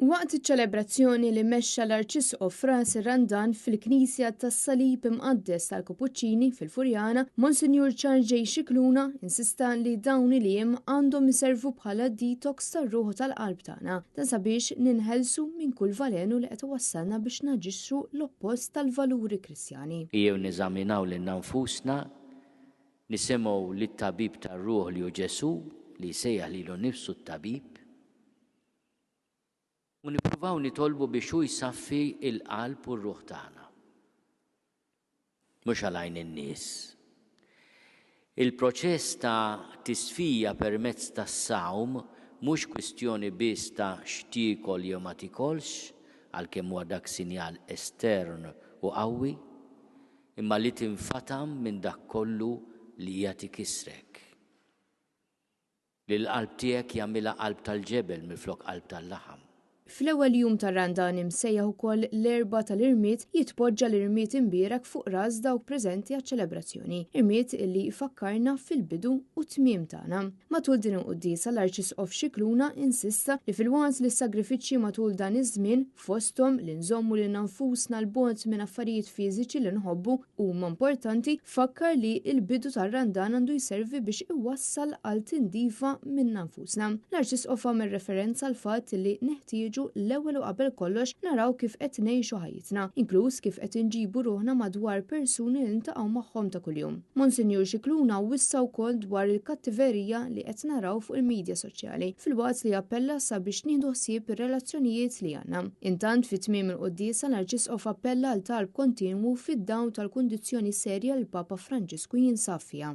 Waqt iċ-ċelebrazzjoni li mexxa l-Arċisqof Franz Randan fil-Knisja tas-Salib Imqaddes tal-Kapuċċini fil-Furjana, Monsinjur Ċarġej Xikluna insista li dawn il-jiem għandhom iservu bħala detox tar-ruħ tal-qalb tagħna, dan sabiex ninħelsu minn kull valenu li qed iwassalna biex naġixxu l-oppost tal-valuri Kristjani. Jew niżaminaw lil nfusna, nisimgħu lit-tabib tar-ruħ li hu Ġesu li jsejjaħ lilu nnifsu t-tabib. U nippruvaw nitolbu biex hu jsaffi l-qalb u r-ruħ tagħna. Mhux għalajn in-nies. Il-proċess ta' tisfija permezz tas-sawm mhux kwistjoni biss ta' x'tiekol jew ma tikolx għalkemm huwa dak sinjal estern u qawwi, imma li tinfatam minn dak kollu li hija tikisrek. Li l-qalb tiegħek jagħmilha qalb tal-ġebel minflok qalb tal-laħam. Fl-ewwel jum tar-Randan imsejjaħ ukoll l-erba' tal-irmiet jitpoġġa l-irmiet imbierak fuq ras dawk preżenti għaċ-ċelebrazzjoni, irmiet li jfakkarna fil-bidu u tmiem tagħna. Matul din il-quddiesa l-Arċisqof Xikluna insista li fil-waqt li s-sagrifiċċji matul dan iż-żmien fosthom li nżommu lil nfusna l-bogħod minn affarijiet fiżiċi li nħobbu huma importanti, fakkar li l-bidu tar-Randan għandu jservi biex iwassal għal tindifa minn nfusna. L-Arċisqof għamel referenza għal fatt li neħtieġu l-ewwel u qabel kollox naraw kif qed ngħixu ħajjitna, inkluż kif qed inġibu ruħna madwar persuni li ntaqgħu magħhom ta' kuljum. Monsinjur Xikluna wissa wkoll dwar il-kattiverija li qed naraw fuq il-midja soċjali, fil-waqt li appella sabiex nieħdu ħsieb ir-relazzjonijiet li għandna. Intant fit-tmiem il-quddiesa l-Arċisqof appella għal talb kontinwu fid-dawn tal-kundizzjoni serja li Papa Franġisku jinsab fiha.